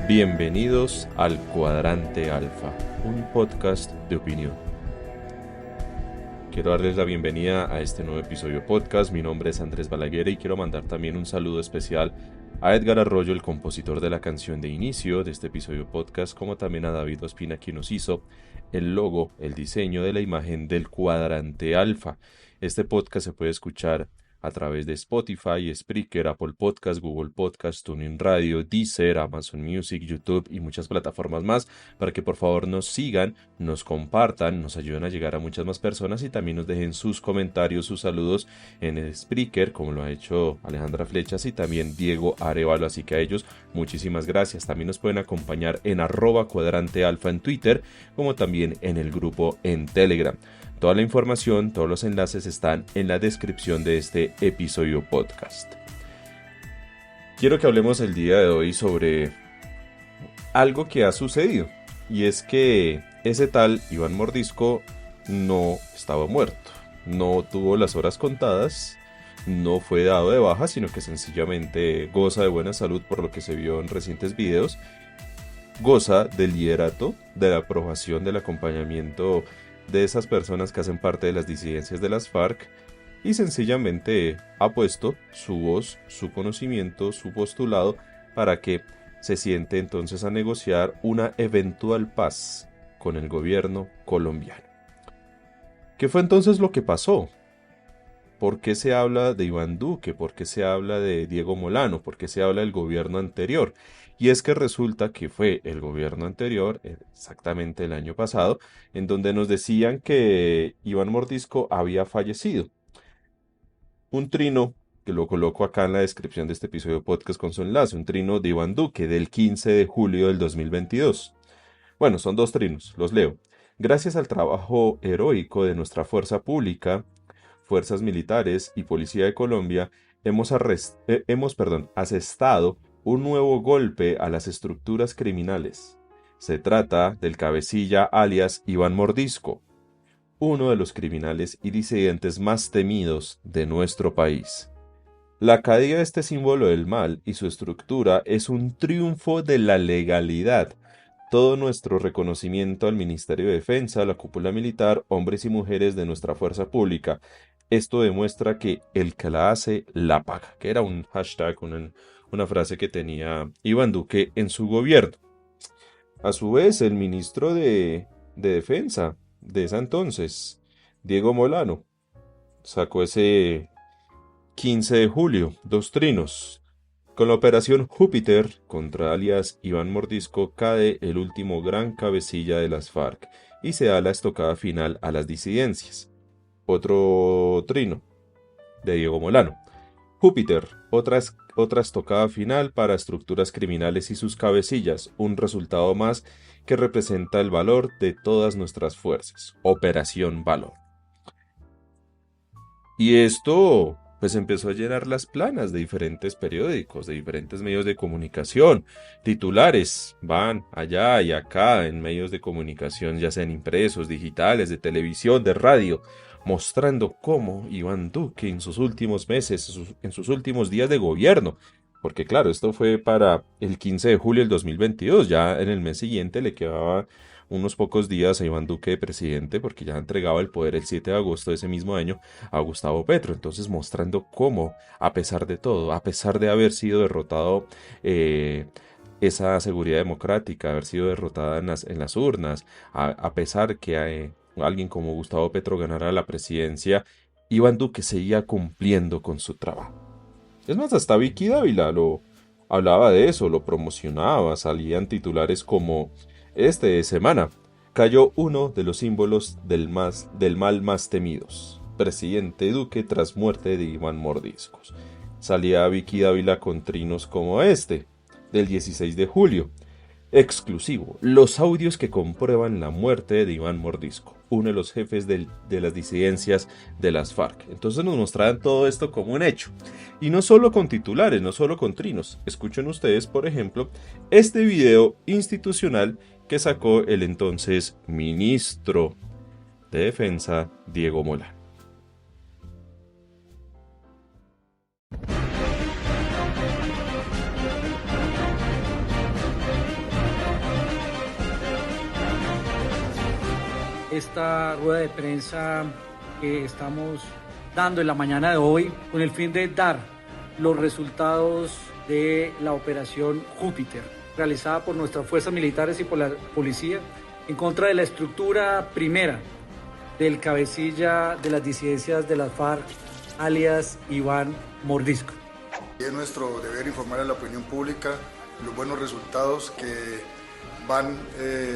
Bienvenidos al Cuadrante Alfa, un podcast de opinión. Quiero darles la bienvenida a este nuevo episodio podcast. Mi nombre es Andrés Balaguer y quiero mandar también un saludo especial a Edgar Arroyo, el compositor de la canción de inicio de este episodio podcast, como también a David Ospina, quien nos hizo el logo, el diseño de la imagen del Cuadrante Alfa. Este podcast se puede escuchar a través de Spotify, Spreaker, Apple Podcast, Google Podcast, TuneIn Radio, Deezer, Amazon Music, YouTube y muchas plataformas más, para que por favor nos sigan, nos compartan, nos ayuden a llegar a muchas más personas y también nos dejen sus comentarios, sus saludos en el Spreaker, como lo ha hecho Alejandra Flechas y también Diego Arevalo, así que a ellos muchísimas gracias. También nos pueden acompañar en @cuadrantealfa en Twitter, como también en el grupo en Telegram. Toda la información, todos los enlaces están en la descripción de este episodio podcast. Quiero que hablemos el día de hoy sobre algo que ha sucedido, y es que ese tal Iván Mordisco no estaba muerto, no tuvo las horas contadas, no fue dado de baja, sino que sencillamente goza de buena salud por lo que se vio en recientes videos, goza del liderato, de la aprobación, del acompañamiento de esas personas que hacen parte de las disidencias de las FARC y sencillamente ha puesto su voz, su conocimiento, su postulado para que se siente entonces a negociar una eventual paz con el gobierno colombiano. ¿Qué fue entonces lo que pasó? ¿Por qué se habla de Iván Duque? ¿Por qué se habla de Diego Molano? ¿Por qué se habla del gobierno anterior? Y es que resulta que fue el gobierno anterior, exactamente el año pasado, en donde nos decían que Iván Mordisco había fallecido. Un trino, que lo coloco acá en la descripción de este episodio podcast con su enlace, un trino de Iván Duque del 15 de julio del 2022. Bueno, son dos trinos, los leo. Gracias al trabajo heroico de nuestra fuerza pública, fuerzas militares y policía de Colombia, hemos asestado un nuevo golpe a las estructuras criminales. Se trata del cabecilla alias Iván Mordisco, uno de los criminales y disidentes más temidos de nuestro país. La caída de este símbolo del mal y su estructura es un triunfo de la legalidad. Todo nuestro reconocimiento al Ministerio de Defensa, a la cúpula militar, hombres y mujeres de nuestra fuerza pública. Esto demuestra que el que la hace, la paga, que era un hashtag, una frase que tenía Iván Duque en su gobierno. A su vez, el ministro de Defensa de ese entonces, Diego Molano, sacó ese 15 de julio, dos trinos. Con la operación Júpiter contra alias Iván Mordisco cae el último gran cabecilla de las FARC y se da la estocada final a las disidencias. Otro trino de Diego Molano. Júpiter, otra estocada final para estructuras criminales y sus cabecillas, un resultado más que representa el valor de todas nuestras fuerzas. Operación Valor. Y esto pues empezó a llenar las planas de diferentes periódicos, de diferentes medios de comunicación. Titulares van allá y acá en medios de comunicación, ya sean impresos, digitales, de televisión, de radio, mostrando cómo Iván Duque en sus últimos meses, en sus últimos días de gobierno, porque claro, esto fue para el 15 de julio del 2022, ya en el mes siguiente le quedaba unos pocos días a Iván Duque de presidente, porque ya entregaba el poder el 7 de agosto de ese mismo año a Gustavo Petro. Entonces mostrando cómo, a pesar de todo, a pesar de haber sido derrotado esa seguridad democrática, haber sido derrotada en las urnas, a pesar que alguien como Gustavo Petro ganara la presidencia, Iván Duque seguía cumpliendo con su trabajo. Es más, hasta Vicky Dávila lo hablaba de eso, lo promocionaba, salían titulares como este de semana. Cayó uno de los símbolos del mal más temidos. Presidente Duque tras muerte de Iván Mordiscos. Salía Vicky Dávila con trinos como este, del 16 de julio. Exclusivo, los audios que comprueban la muerte de Iván Mordisco, uno de los jefes de las disidencias de las FARC. Entonces nos mostraban todo esto como un hecho. Y no solo con titulares, no solo con trinos. Escuchen ustedes, por ejemplo, este video institucional que sacó el entonces ministro de Defensa, Diego Molano. esta rueda de prensa que estamos dando en la mañana de hoy con el fin de dar los resultados de la operación Júpiter, realizada por nuestras fuerzas militares y por la policía en contra de la estructura primera del cabecilla de las disidencias de las FARC, alias Iván Mordisco. Es nuestro deber informar a la opinión pública los buenos resultados que van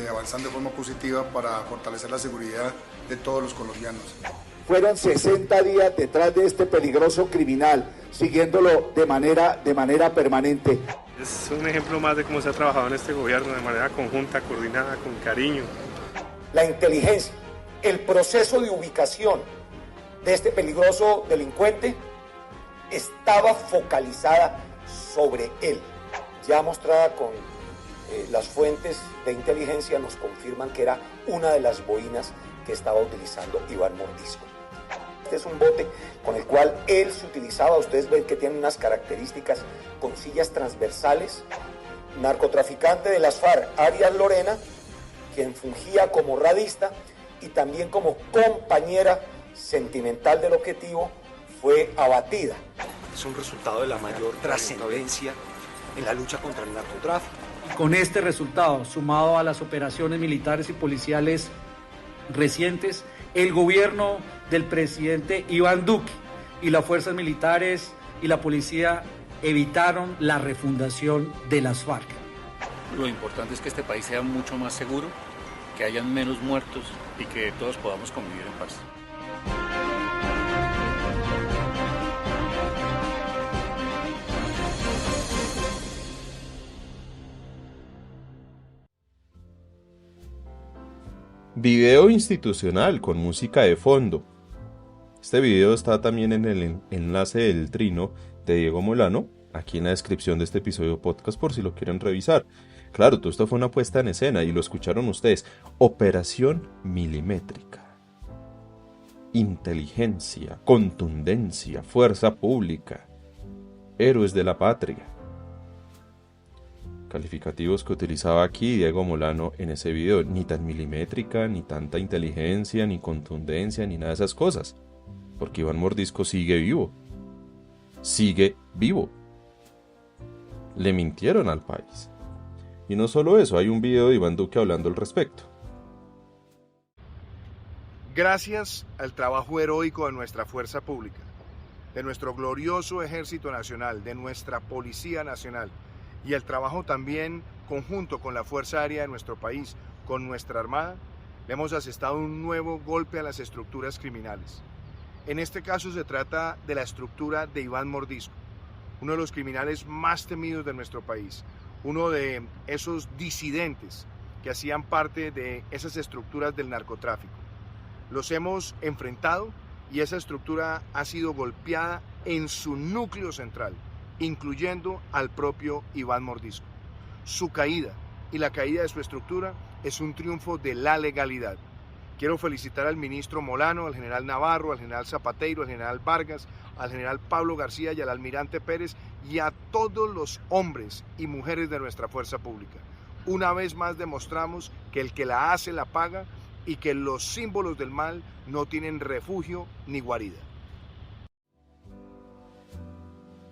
avanzando de forma positiva para fortalecer la seguridad de todos los colombianos. Fueron 60 días detrás de este peligroso criminal, siguiéndolo de manera permanente. Es un ejemplo más de cómo se ha trabajado en este gobierno de manera conjunta, coordinada, con cariño. La inteligencia, el proceso de ubicación de este peligroso delincuente estaba focalizada sobre él. Ya mostrada con las fuentes de inteligencia nos confirman que era una de las boinas que estaba utilizando Iván Mordisco. Este es un bote con el cual él se utilizaba. Ustedes ven que tiene unas características con sillas transversales. Narcotraficante de las FARC, Arias Lorena, quien fungía como radista y también como compañera sentimental del objetivo, fue abatida. Es un resultado de la mayor trascendencia en la lucha contra el narcotráfico. Con este resultado, sumado a las operaciones militares y policiales recientes, el gobierno del presidente Iván Duque y las fuerzas militares y la policía evitaron la refundación de las FARC. Lo importante es que este país sea mucho más seguro, que hayan menos muertos y que todos podamos convivir en paz. Video institucional con música de fondo. Este video está también en el enlace del Trino de Diego Molano, aquí en la descripción de este episodio podcast por si lo quieren revisar. Claro, todo esto fue una puesta en escena y lo escucharon ustedes. Operación milimétrica. Inteligencia, contundencia, fuerza pública. Héroes de la patria. Calificativos que utilizaba aquí Diego Molano en ese video. Ni tan milimétrica, ni tanta inteligencia, ni contundencia, ni nada de esas cosas. Porque Iván Mordisco sigue vivo. Sigue vivo. Le mintieron al país. Y no solo eso, hay un video de Iván Duque hablando al respecto. Gracias al trabajo heroico de nuestra fuerza pública, de nuestro glorioso Ejército Nacional, de nuestra Policía Nacional, y el trabajo también conjunto con la Fuerza Aérea de nuestro país, con nuestra Armada, le hemos asestado un nuevo golpe a las estructuras criminales. En este caso se trata de la estructura de Iván Mordisco, uno de los criminales más temidos de nuestro país, uno de esos disidentes que hacían parte de esas estructuras del narcotráfico. Los hemos enfrentado y esa estructura ha sido golpeada en su núcleo central, incluyendo al propio Iván Mordisco. Su caída y la caída de su estructura es un triunfo de la legalidad. Quiero felicitar al ministro Molano, al general Navarro, al general Zapateiro, al general Vargas, al general Pablo García y al almirante Pérez y a todos los hombres y mujeres de nuestra fuerza pública. Una vez más demostramos que el que la hace la paga y que los símbolos del mal no tienen refugio ni guarida.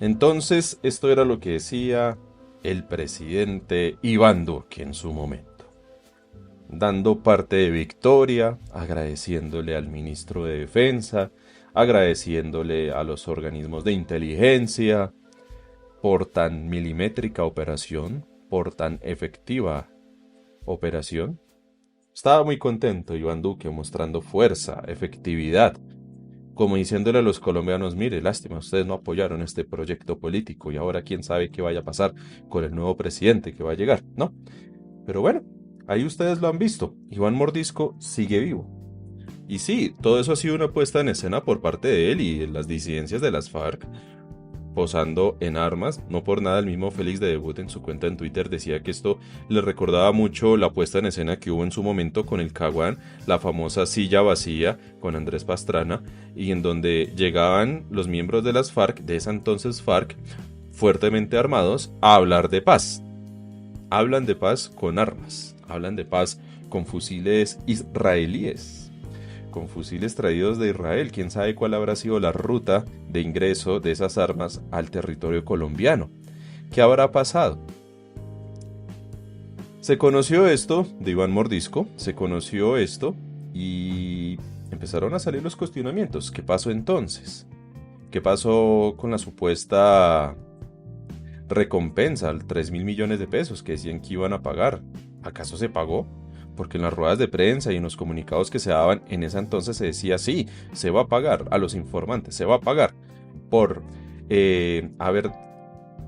Entonces, esto era lo que decía el presidente Iván Duque en su momento, dando parte de victoria, agradeciéndole al ministro de Defensa, agradeciéndole a los organismos de inteligencia por tan milimétrica operación, por tan efectiva operación. Estaba muy contento Iván Duque mostrando fuerza, efectividad, como diciéndole a los colombianos, mire, lástima, ustedes no apoyaron este proyecto político y ahora quién sabe qué vaya a pasar con el nuevo presidente que va a llegar, ¿no? Pero bueno, ahí ustedes lo han visto, Iván Mordisco sigue vivo. Y sí, todo eso ha sido una puesta en escena por parte de él y de las disidencias de las FARC, posando en armas. No por nada el mismo Félix de Debut en su cuenta en Twitter decía que esto le recordaba mucho la puesta en escena que hubo en su momento con el Caguán, la famosa silla vacía con Andrés Pastrana, y en donde llegaban los miembros de las FARC, de esa entonces FARC, fuertemente armados, a hablar de paz. Hablan de paz con armas, hablan de paz con fusiles israelíes, con fusiles traídos de Israel. ¿Quién sabe cuál habrá sido la ruta de ingreso de esas armas al territorio colombiano? ¿Qué habrá pasado? Se conoció esto de Iván Mordisco, y empezaron a salir los cuestionamientos. ¿Qué pasó entonces? ¿Qué pasó con la supuesta recompensa, 3.000 millones de pesos que decían que iban a pagar? ¿Acaso se pagó? Porque en las ruedas de prensa y en los comunicados que se daban en ese entonces se decía, sí, se va a pagar a los informantes, se va a pagar por haber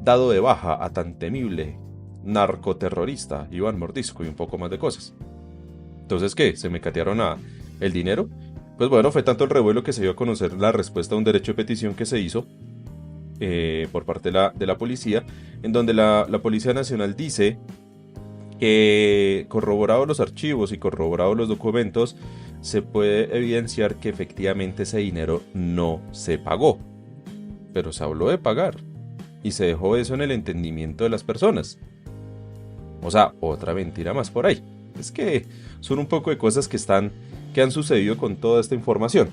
dado de baja a tan temible narcoterrorista Iván Mordisco y un poco más de cosas. Entonces, ¿qué? ¿Se me catearon el dinero? Pues bueno, fue tanto el revuelo que se dio a conocer la respuesta a un derecho de petición que se hizo por parte de la policía, en donde la Policía Nacional dice que, corroborados los archivos y corroborados los documentos, se puede evidenciar que efectivamente ese dinero no se pagó, pero se habló de pagar y se dejó eso en el entendimiento de las personas. O sea, otra mentira más por ahí. Es que son un poco de cosas que han sucedido con toda esta información.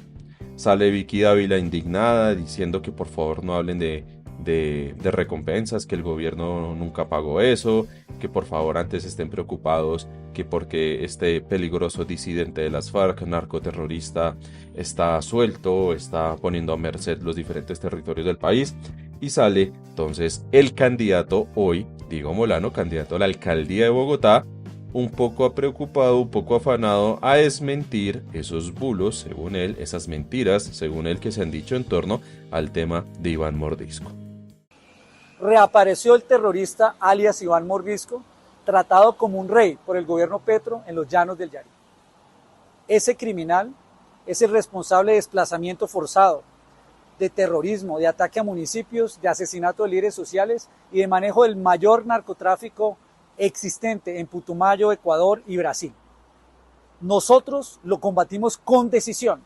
Sale Vicky Dávila indignada diciendo que por favor no hablen de recompensas, que el gobierno nunca pagó eso, que por favor antes estén preocupados que porque este peligroso disidente de las FARC, narcoterrorista, está suelto, está poniendo a merced los diferentes territorios del país. Y sale entonces el candidato hoy, Diego Molano, candidato a la alcaldía de Bogotá, un poco preocupado, un poco afanado a desmentir esos bulos, según él, esas mentiras, según él, que se han dicho en torno al tema de Iván Mordisco. Reapareció el terrorista alias Iván Mordisco, tratado como un rey por el gobierno Petro en los llanos del Yari. Ese criminal es el responsable de desplazamiento forzado, de terrorismo, de ataque a municipios, de asesinato de líderes sociales y de manejo del mayor narcotráfico existente en Putumayo, Ecuador y Brasil. Nosotros lo combatimos con decisión.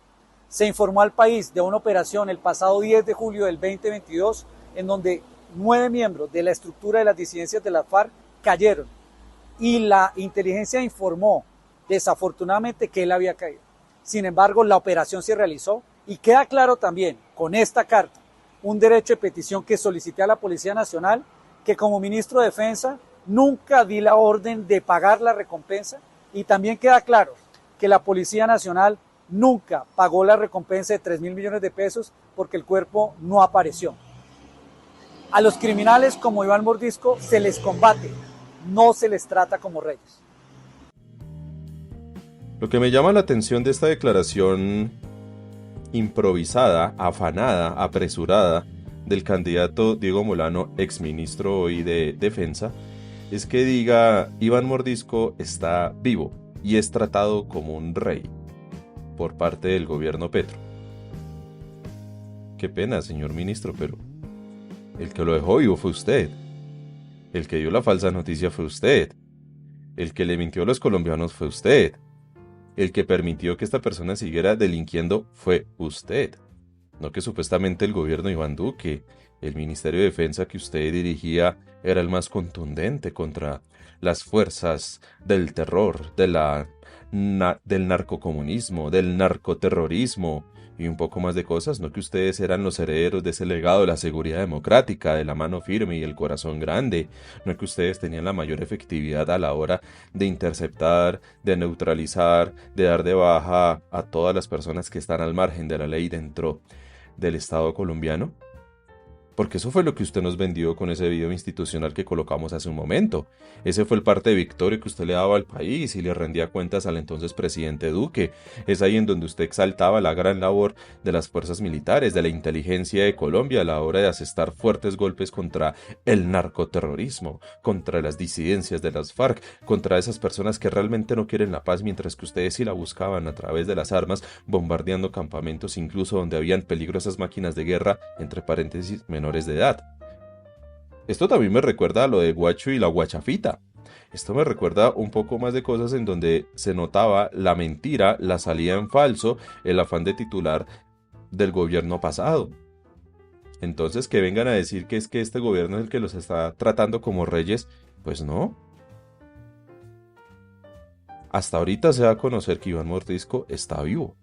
Se informó al país de una operación el pasado 10 de julio del 2022 en donde 9 miembros de la estructura de las disidencias de la FARC cayeron y la inteligencia informó desafortunadamente que él había caído. Sin embargo, la operación se realizó y queda claro también con esta carta, un derecho de petición que solicité a la Policía Nacional, que como ministro de Defensa nunca di la orden de pagar la recompensa, y también queda claro que la Policía Nacional nunca pagó la recompensa de 3.000 millones de pesos porque el cuerpo no apareció. A los criminales como Iván Mordisco se les combate, no se les trata como reyes. Lo que me llama la atención de esta declaración improvisada, afanada, apresurada del candidato Diego Molano, exministro hoy de Defensa, es que diga Iván Mordisco está vivo y es tratado como un rey por parte del gobierno Petro. Qué pena, señor ministro, pero el que lo dejó vivo fue usted. El que dio la falsa noticia fue usted. El que le mintió a los colombianos fue usted. El que permitió que esta persona siguiera delinquiendo fue usted. No que supuestamente el gobierno de Iván Duque, el Ministerio de Defensa que usted dirigía, era el más contundente contra las fuerzas del terror, del narcocomunismo, del narcoterrorismo y un poco más de cosas. No que ustedes eran los herederos de ese legado de la seguridad democrática, de la mano firme y el corazón grande. No que ustedes tenían la mayor efectividad a la hora de interceptar, de neutralizar, de dar de baja a todas las personas que están al margen de la ley dentro del Estado colombiano. Porque eso fue lo que usted nos vendió con ese video institucional que colocamos hace un momento. Ese fue el parte de victoria que usted le daba al país y le rendía cuentas al entonces presidente Duque. Es ahí en donde usted exaltaba la gran labor de las fuerzas militares, de la inteligencia de Colombia a la hora de asestar fuertes golpes contra el narcoterrorismo, contra las disidencias de las FARC, contra esas personas que realmente no quieren la paz, mientras que ustedes sí la buscaban a través de las armas, bombardeando campamentos incluso donde habían peligrosas máquinas de guerra, entre paréntesis, menores de edad. Esto también me recuerda a lo de Guacho y la Guachafita. Esto me recuerda un poco más de cosas en donde se notaba la mentira, la salida en falso, el afán de titular del gobierno pasado. Entonces, que vengan a decir que es que este gobierno es el que los está tratando como reyes, pues no. hasta ahorita se da a conocer que Iván Mordisco está vivo.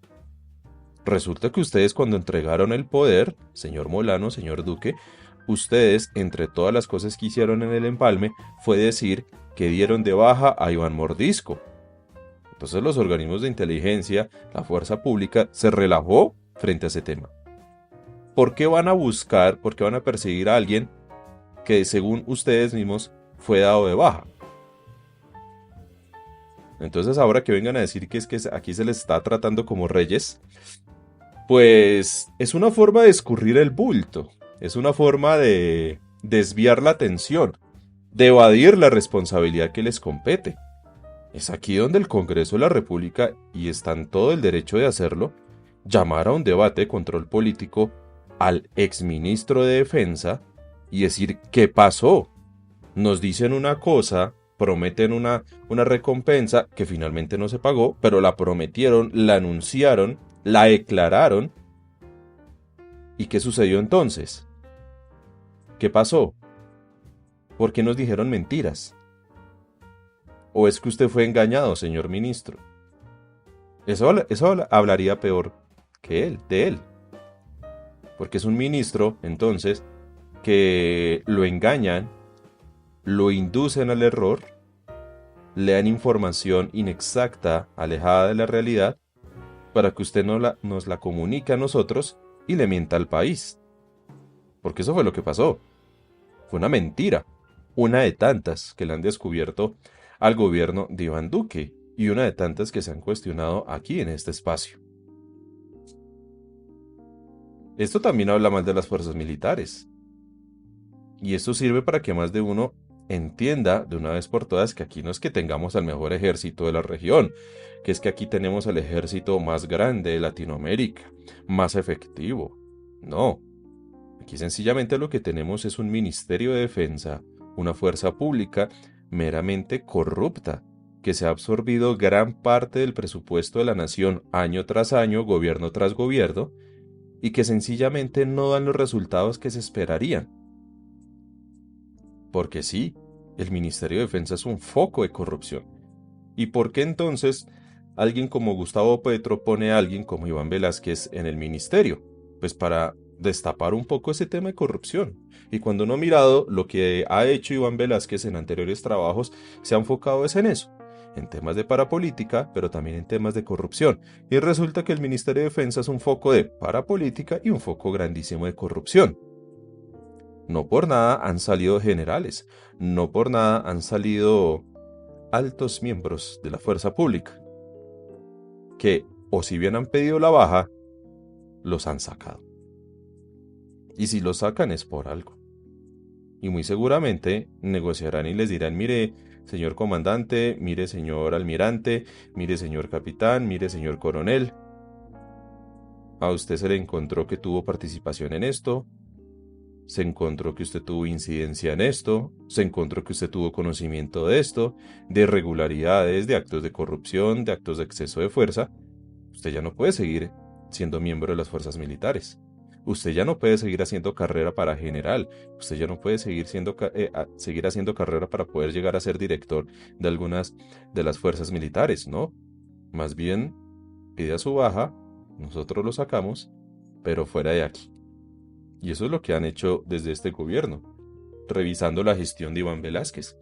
Resulta que ustedes cuando entregaron el poder, señor Molano, señor Duque, ustedes, entre todas las cosas que hicieron en el empalme, fue decir que dieron de baja a Iván Mordisco. Entonces los organismos de inteligencia, la fuerza pública, se relajó frente a ese tema. ¿Por qué van a buscar, por qué van a perseguir a alguien que según ustedes mismos fue dado de baja? Entonces ahora que vengan a decir que es que aquí se les está tratando como reyes, pues es una forma de escurrir el bulto, es una forma de desviar la atención, de evadir la responsabilidad que les compete. Es aquí donde el Congreso de la República, y está en todo el derecho de hacerlo, llamar a un debate de control político al exministro de Defensa y decir ¿qué pasó? Nos dicen una cosa, prometen una recompensa que finalmente no se pagó, pero la prometieron, la anunciaron, la declararon. ¿Y qué sucedió entonces? ¿Qué pasó? ¿Por qué nos dijeron mentiras? ¿O es que usted fue engañado, señor ministro? Eso hablaría peor que él, de él. Porque es un ministro, entonces, que lo engañan, lo inducen al error, le dan información inexacta, alejada de la realidad, para que usted nos la comunique a nosotros y le mienta al país. Porque eso fue lo que pasó. Fue una mentira, una de tantas que le han descubierto al gobierno de Iván Duque y una de tantas que se han cuestionado aquí en este espacio. Esto también habla mal de las fuerzas militares. Y esto sirve para que más de uno entienda de una vez por todas que aquí no es que tengamos al mejor ejército de la región, que es que aquí tenemos al ejército más grande de Latinoamérica, más efectivo. No. Aquí sencillamente lo que tenemos es un Ministerio de Defensa, una fuerza pública meramente corrupta, que se ha absorbido gran parte del presupuesto de la nación año tras año, gobierno tras gobierno, y que sencillamente no dan los resultados que se esperarían. Porque sí, el Ministerio de Defensa es un foco de corrupción. ¿Y por qué entonces alguien como Gustavo Petro pone a alguien como Iván Velásquez en el ministerio? Pues para destapar un poco ese tema de corrupción. Y cuando uno ha mirado lo que ha hecho Iván Velásquez en anteriores trabajos, se ha enfocado en eso, en temas de parapolítica, pero también en temas de corrupción. Y resulta que el Ministerio de Defensa es un foco de parapolítica y un foco grandísimo de corrupción. No por nada han salido generales, no por nada han salido altos miembros de la fuerza pública, que o si bien han pedido la baja, los han sacado. Y si los sacan es por algo. Y muy seguramente negociarán y les dirán, mire, señor comandante, mire, señor almirante, mire, señor capitán, mire, señor coronel, a usted se le encontró que tuvo participación en esto, se encontró que usted tuvo incidencia en esto, se encontró que usted tuvo conocimiento de esto, de irregularidades, de actos de corrupción, de actos de exceso de fuerza. Usted ya no puede seguir siendo miembro de las fuerzas militares. Usted ya no puede seguir haciendo carrera para general. Usted ya no puede seguir haciendo carrera para poder llegar a ser director de algunas de las fuerzas militares, ¿no? Más bien, pide a su baja, nosotros lo sacamos, pero fuera de aquí. Y eso es lo que han hecho desde este gobierno, revisando la gestión de Iván Velásquez.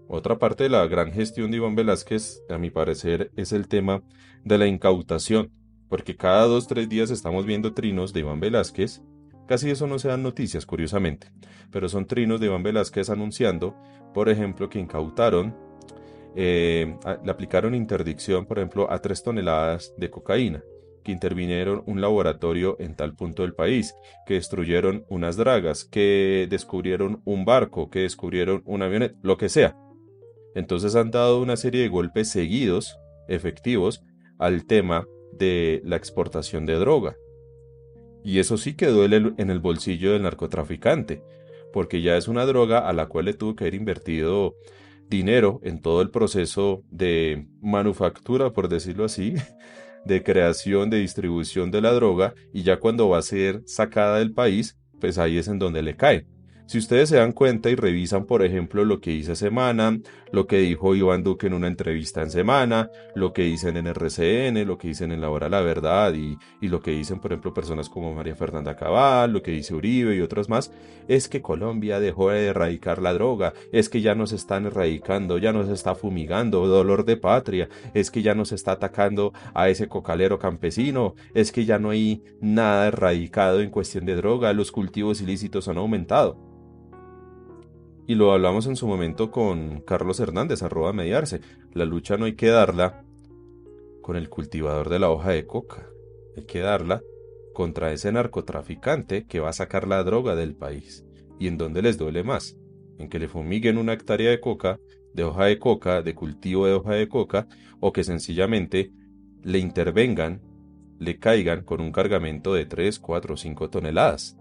Otra parte de la gran gestión de Iván Velásquez, a mi parecer, es el tema de la incautación, porque cada 2-3 días estamos viendo trinos de Iván Velásquez. Casi eso no se dan noticias, curiosamente, pero son trinos de Iván Velásquez anunciando, por ejemplo, que incautaron, le aplicaron interdicción, por ejemplo, a 3 toneladas de cocaína, que intervinieron un laboratorio en tal punto del país, que destruyeron unas dragas, que descubrieron un barco, que descubrieron un avioneta, lo que sea. Entonces han dado una serie de golpes seguidos, efectivos, al tema de la exportación de droga. Y eso sí que duele en el bolsillo del narcotraficante, porque ya es una droga a la cual le tuvo que haber invertido dinero en todo el proceso de manufactura, por decirlo así, de creación, de distribución de la droga, y ya cuando va a ser sacada del país, pues ahí es en donde le cae. Si ustedes se dan cuenta y revisan, por ejemplo, lo que dice Semana, lo que dijo Iván Duque en una entrevista en Semana, lo que dicen en RCN, lo que dicen en La Hora de la Verdad y lo que dicen, por ejemplo, personas como María Fernanda Cabal, lo que dice Uribe y otros más, es que Colombia dejó de erradicar la droga, es que ya nos están erradicando, ya nos está fumigando, dolor de patria, es que ya nos está atacando a ese cocalero campesino, es que ya no hay nada erradicado en cuestión de droga, los cultivos ilícitos han aumentado. Y lo hablamos en su momento con Carlos Hernández, @mediarse. La lucha no hay que darla con el cultivador de la hoja de coca. Hay que darla contra ese narcotraficante que va a sacar la droga del país. ¿Y en dónde les duele más? En que le fumiguen una hectárea de coca, de hoja de coca, de cultivo de hoja de coca, o que sencillamente le intervengan, le caigan con un cargamento de 3, 4 o 5 toneladas.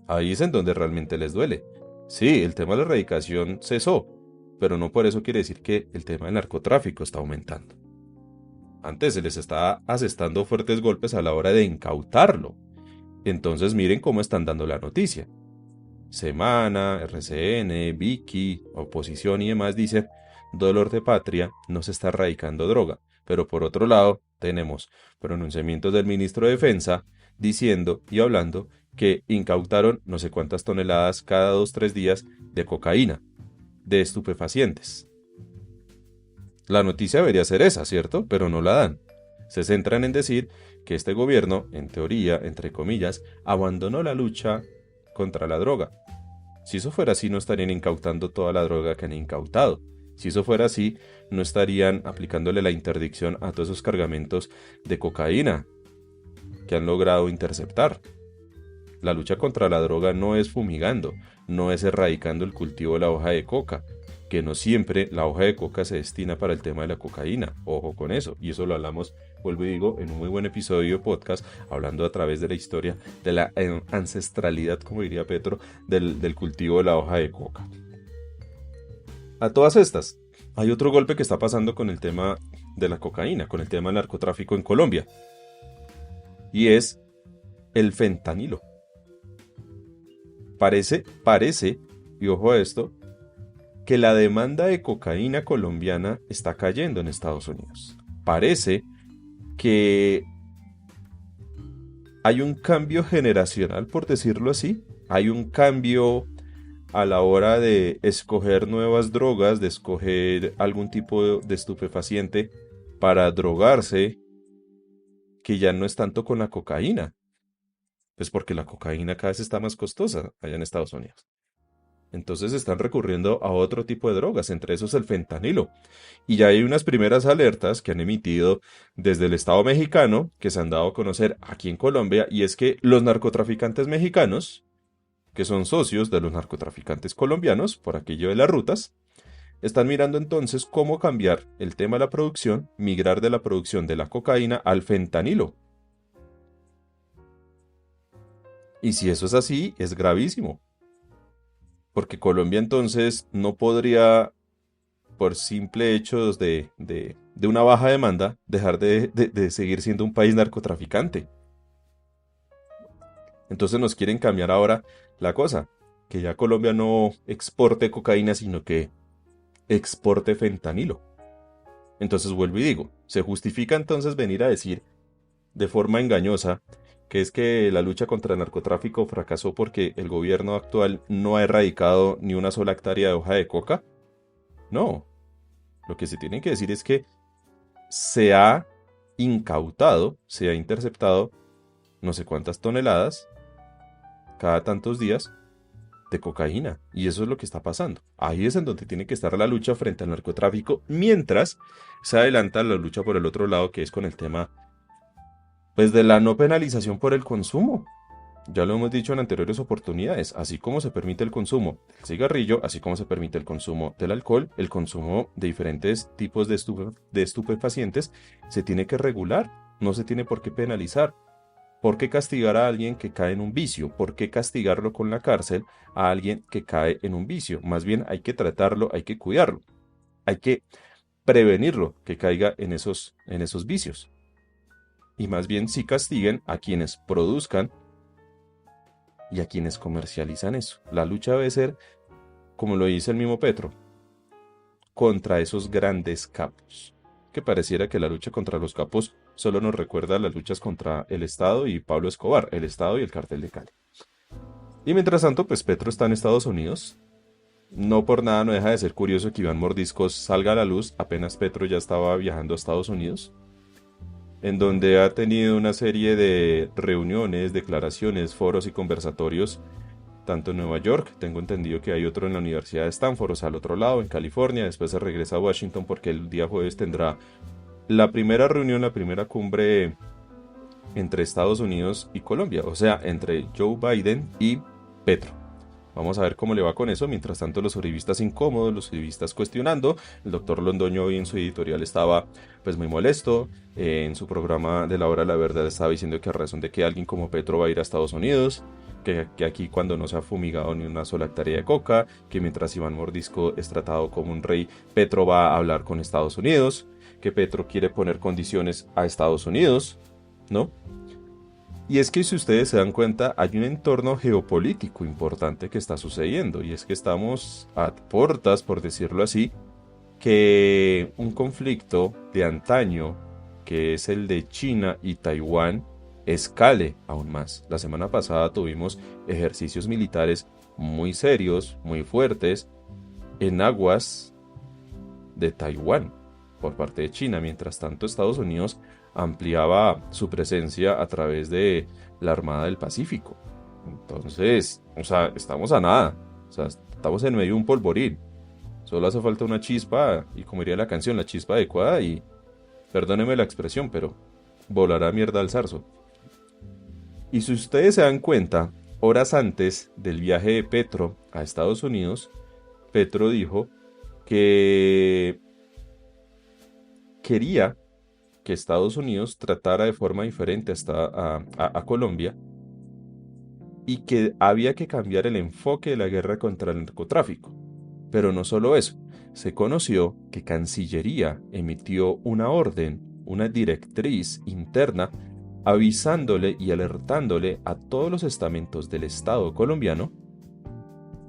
Ahí es en donde realmente les duele. Sí, el tema de la erradicación cesó, pero no por eso quiere decir que el tema del narcotráfico está aumentando. Antes se les está asestando fuertes golpes a la hora de incautarlo. Entonces miren cómo están dando la noticia. Semana, RCN, Vicky, Oposición y demás dicen, dolor de patria, no se está erradicando droga. Pero por otro lado, tenemos pronunciamientos del ministro de Defensa diciendo y hablando que incautaron no sé cuántas toneladas cada 2-3 días de cocaína, de estupefacientes. La noticia debería ser esa, ¿cierto? Pero no la dan. Se centran en decir que este gobierno, en teoría, entre comillas, abandonó la lucha contra la droga. Si eso fuera así, no estarían incautando toda la droga que han incautado. Si eso fuera así, no estarían aplicándole la interdicción a todos esos cargamentos de cocaína que han logrado interceptar. La lucha contra la droga no es fumigando, no es erradicando el cultivo de la hoja de coca, que no siempre la hoja de coca se destina para el tema de la cocaína. Ojo con eso, y eso lo hablamos, vuelvo y digo, en un muy buen episodio de podcast, hablando a través de la historia de la ancestralidad, como diría Petro, del cultivo de la hoja de coca. A todas estas, hay otro golpe que está pasando con el tema de la cocaína, con el tema del narcotráfico en Colombia, y es el fentanilo. Parece, y ojo a esto, que la demanda de cocaína colombiana está cayendo en Estados Unidos. Parece que hay un cambio generacional, por decirlo así. Hay un cambio a la hora de escoger nuevas drogas, de escoger algún tipo de estupefaciente para drogarse, que ya no es tanto con la cocaína. Pues porque la cocaína cada vez está más costosa allá en Estados Unidos. Entonces están recurriendo a otro tipo de drogas, entre esos el fentanilo. Y ya hay unas primeras alertas que han emitido desde el Estado mexicano, que se han dado a conocer aquí en Colombia, y es que los narcotraficantes mexicanos, que son socios de los narcotraficantes colombianos, por aquello de las rutas, están mirando entonces cómo cambiar el tema de la producción, migrar de la producción de la cocaína al fentanilo. Y si eso es así, es gravísimo. Porque Colombia entonces no podría, por simple hecho de una baja demanda, dejar de seguir siendo un país narcotraficante. Entonces nos quieren cambiar ahora la cosa, que ya Colombia no exporte cocaína, sino que exporte fentanilo. Entonces vuelvo y digo, se justifica entonces venir a decir de forma engañosa que es que la lucha contra el narcotráfico fracasó porque el gobierno actual no ha erradicado ni una sola hectárea de hoja de coca. No, lo que se tiene que decir es que se ha incautado, se ha interceptado no sé cuántas toneladas cada tantos días de cocaína, y eso es lo que está pasando. Ahí es en donde tiene que estar la lucha frente al narcotráfico, mientras se adelanta la lucha por el otro lado, que es con el tema pues de la no penalización por el consumo. Ya lo hemos dicho en anteriores oportunidades, así como se permite el consumo del cigarrillo, así como se permite el consumo del alcohol, el consumo de diferentes tipos de estupefacientes, se tiene que regular, no se tiene por qué penalizar. ¿Por qué castigar a alguien que cae en un vicio? ¿Por qué castigarlo con la cárcel a alguien que cae en un vicio? Más bien hay que tratarlo, hay que cuidarlo, hay que prevenirlo que caiga en esos vicios. Y más bien sí castiguen a quienes produzcan y a quienes comercializan eso. La lucha debe ser, como lo dice el mismo Petro, contra esos grandes capos. Que pareciera que la lucha contra los capos solo nos recuerda a las luchas contra el Estado y Pablo Escobar, el Estado y el Cartel de Cali. Y mientras tanto, pues Petro está en Estados Unidos. No por nada no deja de ser curioso que Iván Mordiscos salga a la luz apenas Petro ya estaba viajando a Estados Unidos, en donde ha tenido una serie de reuniones, declaraciones, foros y conversatorios, tanto en Nueva York, tengo entendido que hay otro en la Universidad de Stanford, o sea, al otro lado, en California, después se regresa a Washington porque el día jueves tendrá la primera reunión, la primera cumbre entre Estados Unidos y Colombia, o sea, entre Joe Biden y Petro. Vamos a ver cómo le va con eso. Mientras tanto, los uribistas incómodos, los uribistas cuestionando. El doctor Londoño hoy en su editorial estaba pues muy molesto. En su programa de la hora de la verdad estaba diciendo que a razón de que alguien como Petro va a ir a Estados Unidos, que aquí cuando no se ha fumigado ni una sola hectárea de coca, que mientras Iván Mordisco es tratado como un rey, Petro va a hablar con Estados Unidos, que Petro quiere poner condiciones a Estados Unidos, ¿no? Y es que si ustedes se dan cuenta, hay un entorno geopolítico importante que está sucediendo, y es que estamos a puertas, por decirlo así, que un conflicto de antaño, que es el de China y Taiwán, escale aún más. La semana pasada tuvimos ejercicios militares muy serios, muy fuertes, en aguas de Taiwán por parte de China. Mientras tanto, Estados Unidos ampliaba su presencia a través de la Armada del Pacífico. Entonces, o sea, estamos a nada. O sea, estamos en medio de un polvorín. Solo hace falta una chispa, y como diría la canción, la chispa adecuada, y perdóneme la expresión, pero volará mierda al zarzo. Y si ustedes se dan cuenta, horas antes del viaje de Petro a Estados Unidos, Petro dijo que quería que Estados Unidos tratara de forma diferente a Colombia, y que había que cambiar el enfoque de la guerra contra el narcotráfico. Pero no solo eso, se conoció que Cancillería emitió una orden, una directriz interna, avisándole y alertándole a todos los estamentos del Estado colombiano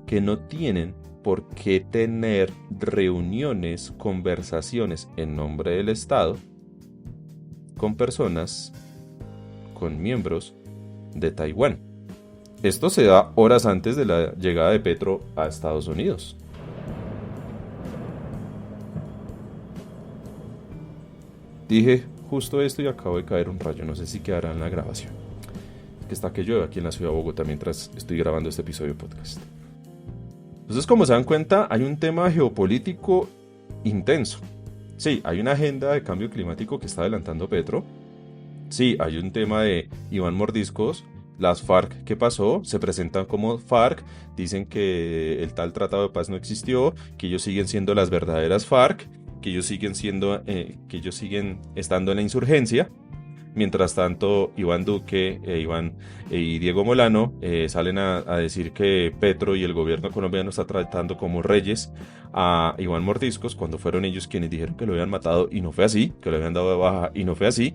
que no tienen por qué tener reuniones, conversaciones en nombre del Estado con personas, con miembros de Taiwán. Esto se da horas antes de la llegada de Petro a Estados Unidos. Dije justo esto y acabo de caer un rayo, no sé si quedará en la grabación. Que está que llueve aquí en la ciudad de Bogotá mientras estoy grabando este episodio de podcast. Entonces, como se dan cuenta, hay un tema geopolítico intenso. Sí, hay una agenda de cambio climático que está adelantando Petro. Sí, hay un tema de Iván Mordiscos. Las FARC, ¿qué pasó? Se presentan como FARC, dicen que el tal tratado de paz no existió, que ellos siguen siendo las verdaderas FARC, que ellos siguen estando en la insurgencia. Mientras tanto, Iván Duque y Diego Molano salen a decir que Petro y el gobierno colombiano está tratando como reyes a Iván Mordiscos, cuando fueron ellos quienes dijeron que lo habían matado y no fue así, que lo habían dado de baja y no fue así,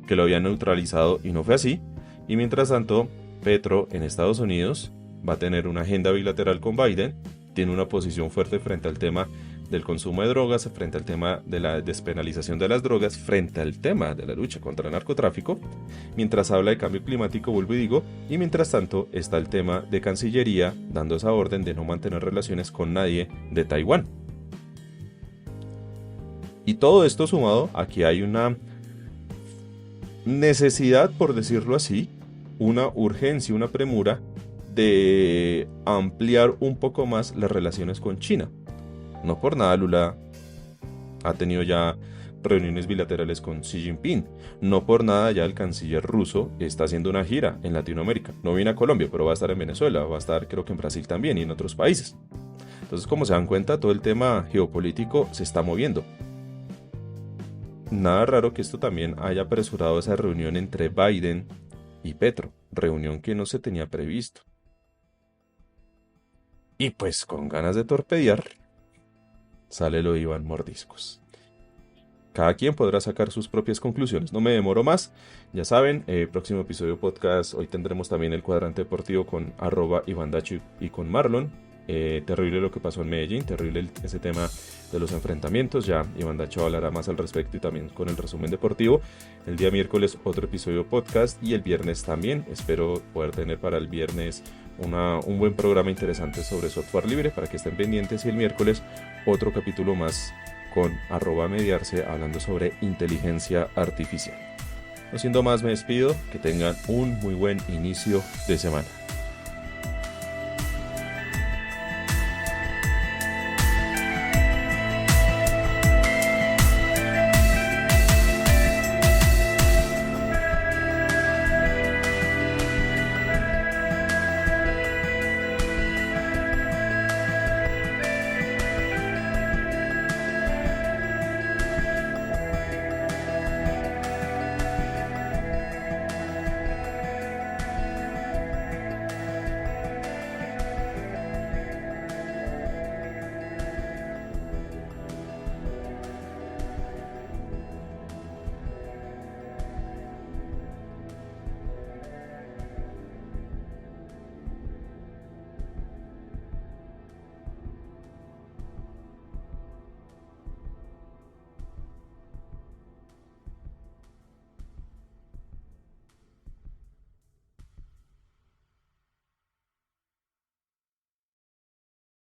que lo habían neutralizado y no fue así. Y mientras tanto, Petro en Estados Unidos va a tener una agenda bilateral con Biden, tiene una posición fuerte frente al tema del consumo de drogas, frente al tema de la despenalización de las drogas, frente al tema de la lucha contra el narcotráfico, mientras habla de cambio climático, vuelvo y digo, y mientras tanto está el tema de Cancillería dando esa orden de no mantener relaciones con nadie de Taiwán. Y todo esto sumado a que hay una necesidad, por decirlo así, una urgencia, una premura de ampliar un poco más las relaciones con China. No por nada Lula ha tenido ya reuniones bilaterales con Xi Jinping. No por nada ya el canciller ruso está haciendo una gira en Latinoamérica. No viene a Colombia, pero va a estar en Venezuela, va a estar creo que en Brasil también y en otros países. Entonces, como se dan cuenta, todo el tema geopolítico se está moviendo. Nada raro que esto también haya apresurado esa reunión entre Biden y Petro, reunión que no se tenía previsto. Y pues con ganas de torpedear, sale lo de Iván Mordiscos. cada quien podrá sacar sus propias conclusiones. No me demoro más, ya saben, próximo episodio podcast, hoy tendremos también el cuadrante deportivo con @Ivandacho y con Marlon. Terrible lo que pasó en Medellín, terrible ese tema de los enfrentamientos, ya Ivandacho hablará más al respecto y también con el resumen deportivo. El día miércoles otro episodio podcast y el viernes también, espero poder tener para el viernes un buen programa interesante sobre software libre para que estén pendientes, y el miércoles otro capítulo más con @mediarse hablando sobre inteligencia artificial. No siendo más, me despido, que tengan un muy buen inicio de semana.